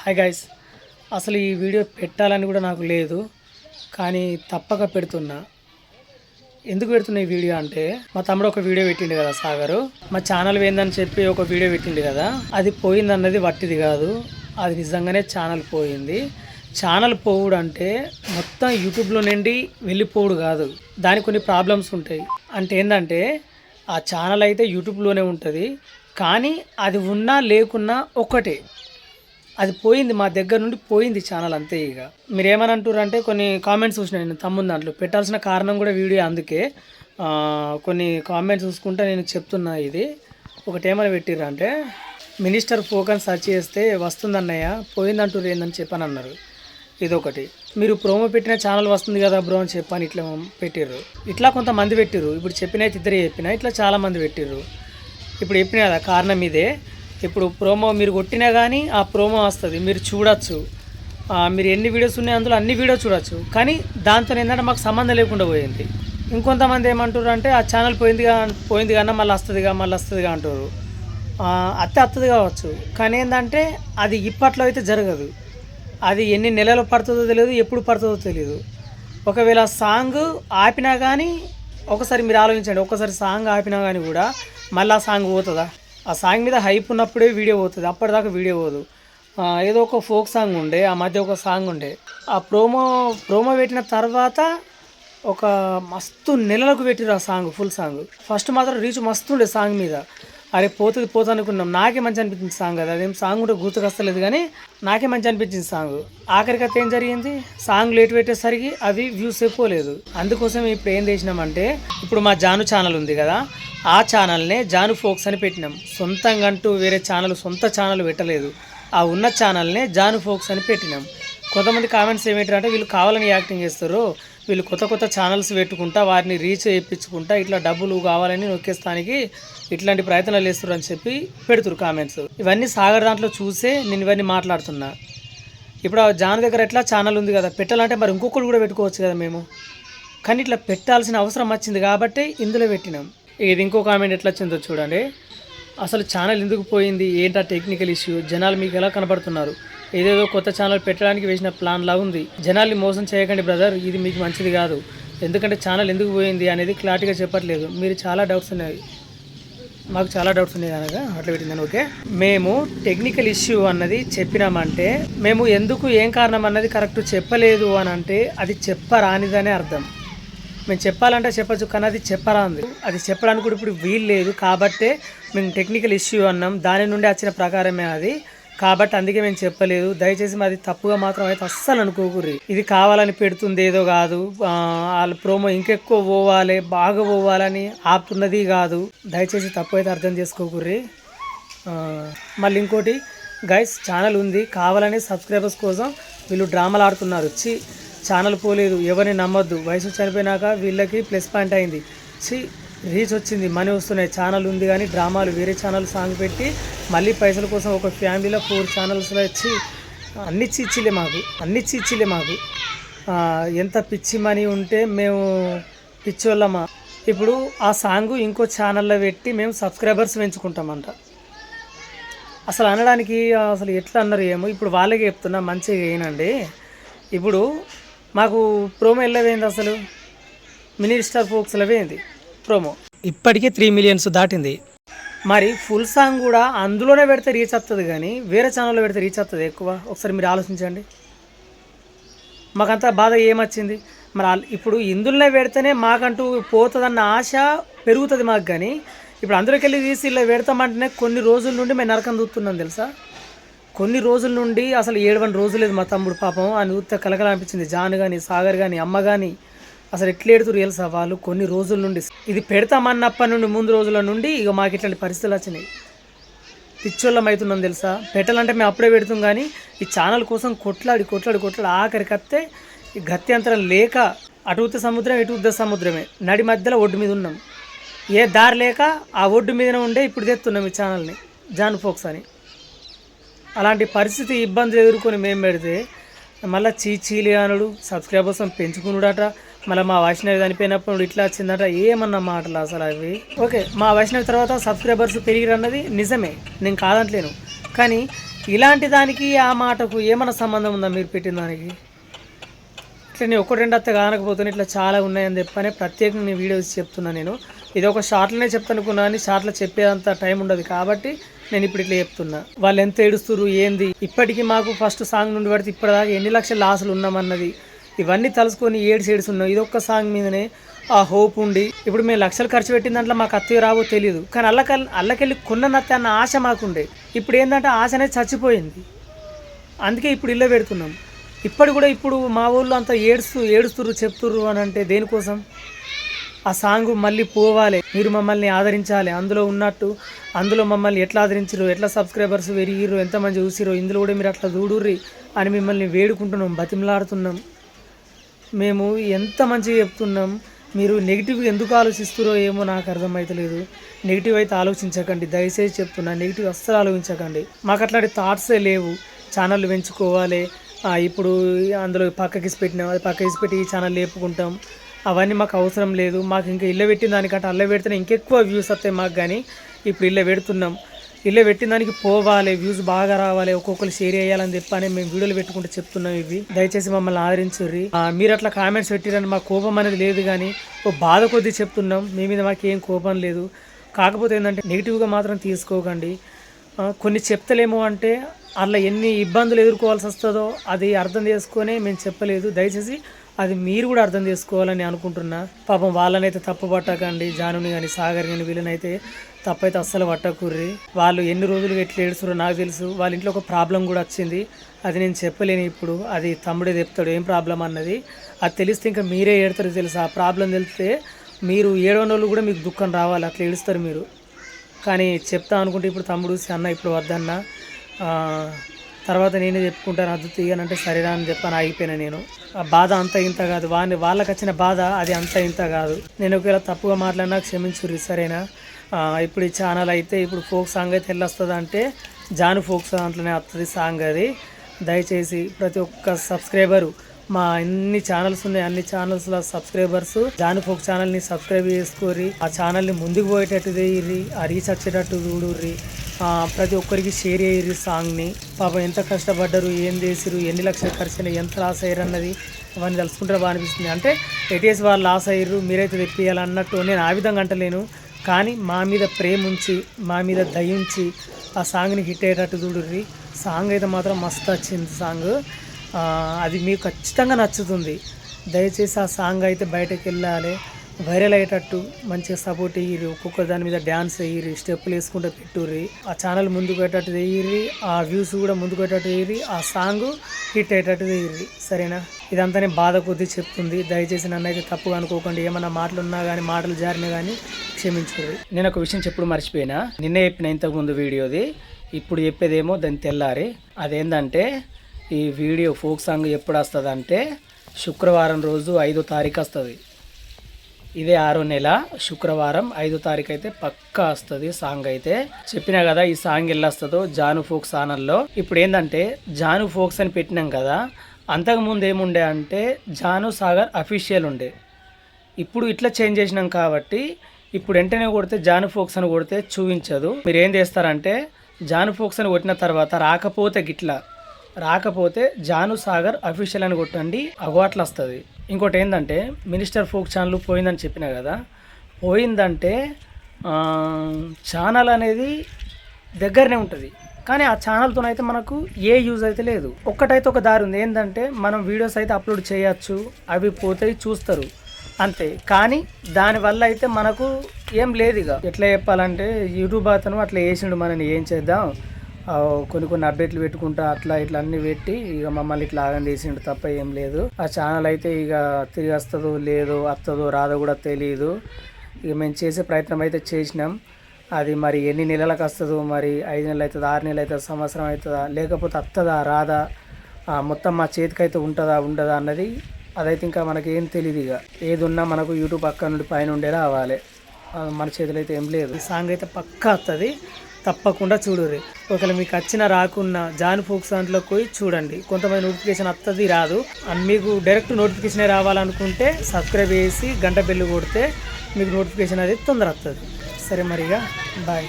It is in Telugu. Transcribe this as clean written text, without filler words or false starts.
హాయ్ గైస్, అసలు ఈ వీడియో పెట్టాలని కూడా నాకు లేదు, కానీ తప్పక పెడుతున్నా. ఎందుకు పెడుతున్నా ఈ వీడియో అంటే, మా తమ్ముడు ఒక వీడియో పెట్టిండు కదా సాగరు, మా ఛానల్ పోయిందని చెప్పి ఒక వీడియో పెట్టిండు కదా. అది పోయిందన్నది వట్టిది కాదు, అది నిజంగానే ఛానల్ పోయింది. ఛానల్ పోవుడు అంటే మొత్తం యూట్యూబ్లో నుండి వెళ్ళిపోవుడు కాదు, దానికి కొన్ని ప్రాబ్లమ్స్ ఉంటాయి. అంటే ఏంటంటే ఆ ఛానల్ అయితే యూట్యూబ్లోనే ఉంటుంది, కానీ అది ఉన్నా లేకున్నా ఒక్కటే, అది పోయింది, మా దగ్గర నుండి పోయింది ఛానల్ అంతే. ఇక మీరు ఏమని అంటారు అంటే, కొన్ని కామెంట్స్ చూసిన నేను తమ్ముని దాంట్లో పెట్టాల్సిన కారణం కూడా వీడియో అందుకే. కొన్ని కామెంట్స్ చూసుకుంటే నేను చెప్తున్నా. ఇది ఒకటి ఏమని పెట్టిర్రు అంటే, మినిస్టర్ ఫోకస్ సెర్చ్ చేస్తే వస్తుందన్నయ్య, పోయిందంటారు ఏందని చెప్పని అన్నారు. ఇదొకటి. మీరు ప్రోమో పెట్టిన ఛానల్ వస్తుంది కదా బ్రో అని చెప్పని ఇట్లా పెట్టిర్రు. ఇట్లా కొంతమంది పెట్టిర్రు. ఇప్పుడు చెప్పినైతే ఇద్దరే చెప్పిన, ఇట్లా చాలామంది పెట్టిర్రు. ఇప్పుడు చెప్పిన కదా కారణం ఇదే. ఇప్పుడు ప్రోమో మీరు కొట్టినా కానీ ఆ ప్రోమో వస్తుంది, మీరు చూడొచ్చు. మీరు ఎన్ని వీడియోస్ ఉన్నాయి అందులో అన్ని వీడియోస్ చూడొచ్చు, కానీ దాంతో ఏంటంటే మాకు సంబంధం లేకుండా పోయింది. ఇంకొంతమంది ఏమంటారు అంటే, ఆ ఛానల్ పోయింది కానీ మళ్ళీ వస్తుందిగా అంటారు. వస్తుంది కావచ్చు, కానీ ఏంటంటే అది ఇప్పట్లో అయితే జరగదు. అది ఎన్ని నెలలు పడుతుందో తెలియదు, ఎప్పుడు పడుతుందో తెలియదు. ఒకవేళ సాంగ్ ఆపినా కానీ, ఒకసారి మీరు ఆలోచించండి, ఒకసారి సాంగ్ ఆపినా కానీ కూడా మళ్ళీ ఆ సాంగ్ పోతుందా? ఆ సాంగ్ మీద హైప్ ఉన్నప్పుడే వీడియో పోతుంది, అప్పటిదాకా వీడియో పోదు. ఏదో ఒక ఫోక్ సాంగ్ ఉండే, ఆ మధ్య ఒక సాంగ్ ఉండే, ఆ ప్రోమో పెట్టిన తర్వాత ఒక మస్తు నెలలకు పెట్టిరు ఆ సాంగ్, ఫుల్ సాంగ్. ఫస్ట్ మాత్రం రీచ్ మస్తు ఉండే సాంగ్ మీద. అరే పోతుంది అనుకున్నాం, నాకే మంచి అనిపించింది సాంగ్. అది అదేం సాంగ్ కూడా గుర్తుకొస్తలేదు, కానీ నాకే మంచి అనిపించింది సాంగ్. ఆఖరికి ఏం జరిగింది, సాంగ్ లేట్ పెట్టేసరికి అవి వ్యూస్ అయిపోలేదు. అందుకోసం ఇప్పుడు ఏం చేసినామంటే, ఇప్పుడు మా జాను ఛానల్ ఉంది కదా, ఆ ఛానల్నే జాను ఫోక్స్ అని పెట్టినాం. సొంతంగా అంటూ వేరే సొంత ఛానల్ పెట్టలేదు, ఆ ఉన్న ఛానల్నే జాను ఫోక్స్ అని పెట్టినాం. కొంతమంది కామెంట్స్ ఏమిటంటే, వీళ్ళు కావాలని యాక్టింగ్ చేస్తారు, వీళ్ళు కొత్త ఛానల్స్ పెట్టుకుంటా వారిని రీచ్ చేయించుకుంటా ఇట్లా డబ్బులు కావాలని నొక్కేస్తానికి ఇట్లాంటి ప్రయత్నాలు చేస్తారు అని చెప్పి పెడుతురు కామెంట్స్. ఇవన్నీ సాగర్ దాంట్లో చూసే నేను ఇవన్నీ మాట్లాడుతున్నా. ఇప్పుడు ఆ జాన్ దగ్గర ఎట్లా ఛానల్ ఉంది కదా, పెట్టాలంటే మరి ఇంకొకరు కూడా పెట్టుకోవచ్చు కదా మేము, కానీ ఇట్లా పెట్టాల్సిన అవసరం వచ్చింది కాబట్టి ఇందులో పెట్టినాం. ఇది ఇంకో కామెంట్ ఎట్లా వచ్చిందో చూడండి. అసలు ఛానల్ ఎందుకు పోయింది, ఏంటా టెక్నికల్ ఇష్యూ, జనాలు మీకు ఎలా కనబడుతున్నారు, ఏదేదో కొత్త ఛానల్ పెట్టడానికి వేసిన ప్లాన్ లా ఉంది, జనాల్ని మోసం చేయకండి బ్రదర్, ఇది మీకు మంచిది కాదు, ఎందుకంటే ఛానల్ ఎందుకు పోయింది అనేది క్లారిటీగా చెప్పట్లేదు, మీరు చాలా డౌట్స్ ఉన్నాయి, మాకు చాలా డౌట్స్ ఉన్నాయి కనుక అట్లా పెట్టిందని. ఓకే, మేము టెక్నికల్ ఇష్యూ అన్నది చెప్పినామంటే, మేము ఎందుకు ఏం కారణం అన్నది కరెక్ట్ చెప్పలేదు అని అంటే అది చెప్పరానిదనే అర్థం. మేము చెప్పాలంటే చెప్పచ్చు, కానీ అది చెప్పరాంది, అది చెప్పడానికి కూడా ఇప్పుడు వీలు లేదు. కాబట్టే మేము టెక్నికల్ ఇష్యూ అన్నాం, దాని నుండి వచ్చిన ప్రకారమే అది, కాబట్టి అందుకే మేము చెప్పలేదు. దయచేసి మాది తప్పుగా మాత్రం అయితే అస్సలు అనుకోకూర్రి. ఇది కావాలని పెడుతుంది ఏదో కాదు, వాళ్ళ ప్రోమో ఇంకెక్కువ పోవాలి, బాగా పోవాలని ఆపుతున్నది కాదు. దయచేసి తప్పు అయితే అర్థం చేసుకోకూర్రి. మళ్ళీ ఇంకోటి గైస్, ఛానల్ ఉంది, కావాలని సబ్స్క్రైబర్స్ కోసం వీళ్ళు డ్రామాలు ఆడుతున్నారు. ఛానల్ పోలేదు, ఎవరిని నమ్మొద్దు. వయసు చనిపోయినాక వీళ్ళకి ప్లస్ పాయింట్ అయింది, రీచ్ వచ్చింది, మనీ వస్తున్నాయి. ఛానల్ ఉంది కానీ డ్రామాలు, వేరే ఛానల్ సాంగ్ పెట్టి మళ్ళీ పైసల కోసం ఒక ఫ్యామిలీలో 4 ఛానల్స్లో అన్ని ఇచ్చిలే మాకు. ఎంత పిచ్చి మనీ ఉంటే మేము పిచ్చోళ్ళమా. ఇప్పుడు ఆ సాంగ్ ఇంకో ఛానల్లో పెట్టి మేము సబ్స్క్రైబర్స్ పెంచుకుంటామంట. అసలు అనడానికి అసలు ఎట్లా అన్నారు ఏమో. ఇప్పుడు వాళ్ళకే చెప్తున్నా, మంచిగా వేయనండి. ఇప్పుడు మాకు ప్రోమో వెళ్ళవేంది, అసలు మినిస్టర్ ఫోక్స్లో వేయింది ప్రోమో, ఇప్పటికే 3 మిలియన్స్ దాటింది. మరి ఫుల్ సాంగ్ కూడా అందులోనే పెడితే రీచ్ వస్తుంది, కానీ వేరే ఛానల్లో పెడితే రీచ్ వస్తుంది ఎక్కువ. ఒకసారి మీరు ఆలోచించండి, మాకంతా బాధ ఏమొచ్చింది. మరి ఇప్పుడు ఇందులోనే పెడితేనే మాకంటూ పోతుందన్న ఆశ పెరుగుతుంది మాకు, కానీ ఇప్పుడు అందులోకి వెళ్ళి తీసి ఇలా పెడతామంటేనే కొన్ని రోజుల నుండి మేము నరకం చూస్తున్నాం తెలుసా. కొన్ని రోజుల నుండి అసలు 7 రోజులు లేదు మా తమ్ముడు పాపం, అని చూస్తే కలకల అనిపించింది. జాను కానీ, సాగర్ కానీ, అమ్మ కానీ అసలు ఎట్లా ఎడుతురు తెలుసా వాళ్ళు. కొన్ని రోజుల నుండి ఇది పెడతామన్నప్పటి నుండి ముందు రోజుల నుండి ఇక మాకు ఇట్లాంటి పరిస్థితులు వచ్చినాయి. పిచ్చోళ్ళం అవుతున్నాం తెలుసా. పెట్టాలంటే మేము అప్పుడే పెడుతాం, కానీ ఈ ఛానల్ కోసం కొట్లాడి ఆఖరికి వస్తే ఈ గత్యంతరం లేక అటు ఉత్త సముద్రం ఇటు ఉద్ద సముద్రమే, నడి మధ్యలో ఒడ్డు మీద ఉన్నాం. ఏ దారి లేక ఆ ఒడ్డు మీదనే ఉండే ఇప్పుడు తెస్తున్నాం ఈ ఛానల్ని, జాను ఫోక్స్ అని. అలాంటి పరిస్థితి ఇబ్బందులు ఎదుర్కొని మేము పెడితే మళ్ళీ చీచీలి అనుడు, సబ్స్క్రైబర్స్ పెంచుకున్నాడట. మళ్ళీ మా వైష్ణవి చనిపోయినప్పుడు ఇట్లా వచ్చిందట, ఏమన్నా మాటలు అసలు అవి. ఓకే, మా వైష్ణవి తర్వాత సబ్స్క్రైబర్స్ పెరిగిరన్నది నిజమే, నేను కాదంటలేను, కానీ ఇలాంటి దానికి ఆ మాటకు ఏమైనా సంబంధం ఉందా మీరు పెట్టిన దానికి? ఇట్లా నేను ఒకటి రెండు అత్త కానకపోతే ఇట్లా చాలా ఉన్నాయని చెప్పనే ప్రత్యేకంగా నేను వీడియోస్ చెప్తున్నా. నేను ఇది ఒక షార్ట్లోనే చెప్తానుకున్నాను, షార్ట్లో చెప్పేంత టైం ఉండదు కాబట్టి నేను ఇప్పుడు ఇట్లా చెప్తున్నా. వాళ్ళు ఎంత ఏడుస్తున్నారు ఏంది, ఇప్పటికీ మాకు ఫస్ట్ సాంగ్ నుండి పడితే ఇప్పటిదాకా ఎన్ని లక్షల లాసులు ఉన్నామన్నది ఇవన్నీ తలుసుకొని ఏడ్చేడుస్తున్నాం. ఇది ఒక్క సాంగ్ మీదనే ఆ హోప్ ఉండి ఇప్పుడు మేము లక్షలు ఖర్చు పెట్టిన దాంట్లో మాకు అత్తయ్య రావో తెలియదు, కానీ అల్లకెళ్ళి కొన్న నత్త అన్న ఆశ మాకుండే. ఇప్పుడు ఏంటంటే ఆశ అనేది చచ్చిపోయింది. అందుకే ఇప్పుడు ఇల్లు పెడుతున్నాం. ఇప్పుడు మా ఊళ్ళో అంతా ఏడుస్తుర్రు చెప్తుర్రు అని అంటే దేనికోసం? ఆ సాంగ్ మళ్ళీ పోవాలి, మీరు మమ్మల్ని ఆదరించాలి. అందులో మమ్మల్ని ఎట్లా ఆదరించారు, ఎట్లా సబ్స్క్రైబర్స్ పెరిగిర్రు, ఎంతమంది చూసిరో ఇందులో కూడా మీరు అట్లా చూడుర్రి అని మిమ్మల్ని వేడుకుంటున్నాం, బతిమలాడుతున్నాం. మేము ఎంత మంచిగా చెప్తున్నాం, మీరు నెగిటివ్గా ఎందుకు ఆలోచిస్తారో ఏమో నాకు అర్థమవుతలేదు. నెగిటివ్ అయితే ఆలోచించకండి, దయచేసి చెప్తున్నా. నెగిటివ్ అస్సలు ఆలోచించకండి. మాకు అట్లాంటి థాట్సే లేవు. ఛానల్ పెంచుకోవాలి, ఇప్పుడు అందులో పక్కకి పెట్టి ఈ ఛానల్ లేపుకుంటాం, అవన్నీ మాకు అవసరం లేదు. మాకు ఇంకా ఇల్లు పెట్టిన దానికంటే అల్ల పెడితేనే ఇంకెక్కువ వ్యూస్ వస్తాయి మాకు. కానీ ఇప్పుడు ఇల్లు పెడుతున్నాం, ఇల్లు పెట్టిన దానికి పోవాలి, వ్యూస్ బాగా రావాలి, ఒక్కొక్కరు షేర్ చేయాలని చెప్పని మేము వీడియోలు పెట్టుకుంటూ చెప్తున్నాం. ఇవి దయచేసి మమ్మల్ని ఆదరించుర్రి. మీరు అట్లా కామెంట్స్ పెట్టిరని మా కోపం అనేది లేదు, కానీ ఓ బాధ కొద్దీ చెప్తున్నాం. మీ మీద మాకు ఏం కోపం లేదు. కాకపోతే ఏంటంటే నెగిటివ్గా మాత్రం తీసుకోకండి. కొన్ని చెప్తలేమో అంటే అట్లా ఎన్ని ఇబ్బందులు ఎదుర్కోవాల్సి వస్తుందో అది అర్థం చేసుకొని మేము చెప్పలేదు. దయచేసి అది మీరు కూడా అర్థం చేసుకోవాలని అనుకుంటున్నా. పాపం వాళ్ళనైతే తప్పు పట్టకండి, జానుని కానీ సాగర్ కానీ వీళ్ళనైతే తప్పైతే అస్సలు పట్టకుర్రి. వాళ్ళు ఎన్ని రోజులు ఎట్లా ఏడుస్తారో నాకు తెలుసు. వాళ్ళ ఇంట్లో ఒక ప్రాబ్లం కూడా వచ్చింది, అది నేను చెప్పలేను ఇప్పుడు. అది తమ్ముడే చెప్తాడు ఏం ప్రాబ్లం అన్నది. అది తెలిస్తే ఇంకా మీరే ఏడుతారు తెలుసు. ఆ ప్రాబ్లం తెలిస్తే మీరు ఏడవని వాళ్ళు కూడా మీకు దుఃఖం రావాలి, అట్లా ఏడుస్తారు మీరు. కానీ చెప్తా అనుకుంటే ఇప్పుడు తమ్ముడు అన్న ఇప్పుడు వద్దన్న, తర్వాత నేనే చెప్పుకుంటాను అద్దు తీయనంటే సరేనా అని చెప్పాను, ఆగిపోయినా నేను. ఆ బాధ అంత ఇంత కాదు, వాళ్ళకి వచ్చిన బాధ అది అంత ఇంత కాదు. నేను ఒకవేళ తప్పుగా మాట్లాడినా క్షమించుర్రి, సరేనా? ఇప్పుడు ఈ ఛానల్ అయితే ఇప్పుడు ఫోక్ సాంగ్ అయితే వెళ్ళొస్తుంది అంటే జాను ఫోక్ దాంట్లోనే వస్తుంది సాంగ్. అది దయచేసి ప్రతి ఒక్క సబ్స్క్రైబరు, మా అన్ని ఛానల్స్ ఉన్నాయి, అన్ని ఛానల్స్లో సబ్స్క్రైబర్స్ జాను ఫోక్ ఛానల్ని సబ్స్క్రైబ్ చేసుకోర్రి. ఆ ఛానల్ని ముందుకు పోయేటట్టు చేయిర్రి, ఆ రీచ్ వచ్చేటట్టు చూడుర్రి. ప్రతి ఒక్కరికి షేర్ అయ్యిర్రి సాంగ్ని. పాపం ఎంత కష్టపడ్డారు, ఏం చేసిరు, ఎన్ని లక్షలు ఖర్చు అయినా, ఎంత లాస్ అయ్యారు అన్నది అవన్నీ తెలుసుకుంటే బాగా అనిపిస్తుంది. అంటే ఎటీఎస్ వాళ్ళు లాస్ అయ్యారు, మీరైతే తెప్పియాలన్నట్టు నేను ఆ విధంగా అంటలేను. కానీ మా మీద ప్రేమ ఉంచి, మా మీద దయ ఉంచి ఆ సాంగ్ని హిట్ అయ్యేటట్టు చూడుర్రి. సాంగ్ అయితే మాత్రం మస్తు వచ్చింది సాంగ్, అది మీకు ఖచ్చితంగా నచ్చుతుంది. దయచేసి ఆ సాంగ్ అయితే బయటకు వెళ్ళాలి, వైరల్ అయ్యేటట్టు మంచిగా సపోర్ట్ అయ్యిర్రి. ఒక్కొక్క దాని మీద డ్యాన్స్ వేయిర్రి, స్టెప్పులు వేసుకుంటూ పెట్టుర్రి. ఆ ఛానల్ ముందుకు పెట్టేటట్టు వేయిర్రి, ఆ వ్యూస్ కూడా ముందుకు పెట్టేటట్టు వేయిర్రి, ఆ సాంగ్ హిట్ అయ్యేటట్టు వేయిర్రి, సరేనా? ఇదంతా నేను బాధ కొద్దీ చెప్తుంది. దయచేసి నన్ను అయితే తప్పుగా అనుకోకండి. ఏమన్నా మాటలు ఉన్నా కానీ, మాటలు జారినా కానీ క్షమించుర్రి. నేను ఒక విషయం చెప్పుడు మర్చిపోయినా, నిన్నే చెప్పిన ఇంతకుముందు వీడియోది, ఇప్పుడు చెప్పేదేమో దాన్ని తెల్లారి. అదేంటంటే ఈ వీడియో ఫోక్ సాంగ్ ఎప్పుడు వస్తుంది అంటే శుక్రవారం రోజు 5వ తారీఖు వస్తుంది. ఇదే 6వ నెల శుక్రవారం 5వ తారీఖు అయితే పక్కా వస్తుంది సాంగ్. అయితే చెప్పినా కదా ఈ సాంగ్ ఎలా వస్తుందో జాను ఫోక్స్ ఛానల్లో. ఇప్పుడు ఏంటంటే జాను ఫోక్స్ అని పెట్టినాం కదా, అంతకుముందు ఏముండే అంటే జాను సాగర్ అఫీషియల్ ఉండే. ఇప్పుడు ఇట్లా చేంజ్ చేసినాం కాబట్టి ఇప్పుడు వెంటనే కొడితే జాను ఫోక్స్ అని కొడితే చూపించదు. మీరు ఏం చేస్తారంటే జాను ఫోక్స్ అని కొట్టిన తర్వాత రాకపోతే జాను సాగర్ అఫీషియల్ అని కొట్టండి, అగో అట్లా వస్తుంది. ఇంకోటి ఏంటంటే మినిస్టర్ ఫోక్ ఛానల్ పోయిందని చెప్పినా కదా, పోయిందంటే ఛానల్ అనేది దగ్గరనే ఉంటుంది, కానీ ఆ ఛానల్తో అయితే మనకు ఏ యూజ్ అయితే లేదు. ఒక్కటైతే ఒక దారి ఉంది, ఏంటంటే మనం వీడియోస్ అయితే అప్లోడ్ చేయొచ్చు, అవి పోతాయి చూస్తారు అంతే. కానీ దానివల్ల అయితే మనకు ఏం లేదు. ఇక ఎట్లా చెప్పాలంటే యూట్యూబ్ అతను అట్లా వేసిండు, మనని ఏం చేద్దాం, కొన్ని అప్డేట్లు పెట్టుకుంటా అట్లా ఇట్లా అన్నీ పెట్టి ఇక మమ్మల్ని ఇట్లా ఆగం చేసిండు తప్ప ఏం లేదు. ఆ ఛానల్ అయితే ఇక తిరిగి వస్తుందో లేదో, వస్తుందో రాదో కూడా తెలియదు. ఇక మేము చేసే ప్రయత్నం అయితే చేసినాం. అది మరి ఎన్ని నెలలకు వస్తుందో, మరి 5 నెలలు అవుతుందా, 6 నెలలు అవుతుందా, సంవత్సరం అవుతుందా, లేకపోతే వస్తుందా రాదా, మొత్తం మా చేతికైతే ఉంటుందా ఉండదా అన్నది అదైతే ఇంకా మనకి ఏం తెలియదు. ఇక ఏది ఉన్నా మనకు యూట్యూబ్ పక్క నుండి పైన ఉండే రావాలి, మన చేతులు అయితే ఏం లేదు. ఈ సాంగ్ అయితే పక్కా వస్తుంది, తప్పకుండా చూడుర్రి. ఒకవేళ మీకు వచ్చిన రాకున్నా జాను ఫోక్స్ దాంట్లోకి పోయి చూడండి. కొంతమంది నోటిఫికేషన్ వస్తుంది రాదు, మీకు డైరెక్ట్ నోటిఫికేషన్ రావాలనుకుంటే సబ్స్క్రైబ్ చేసి గంట బెల్లు కొడితే మీకు నోటిఫికేషన్ అనేది తొందర వస్తుంది. సరే మరిగా బాయ్.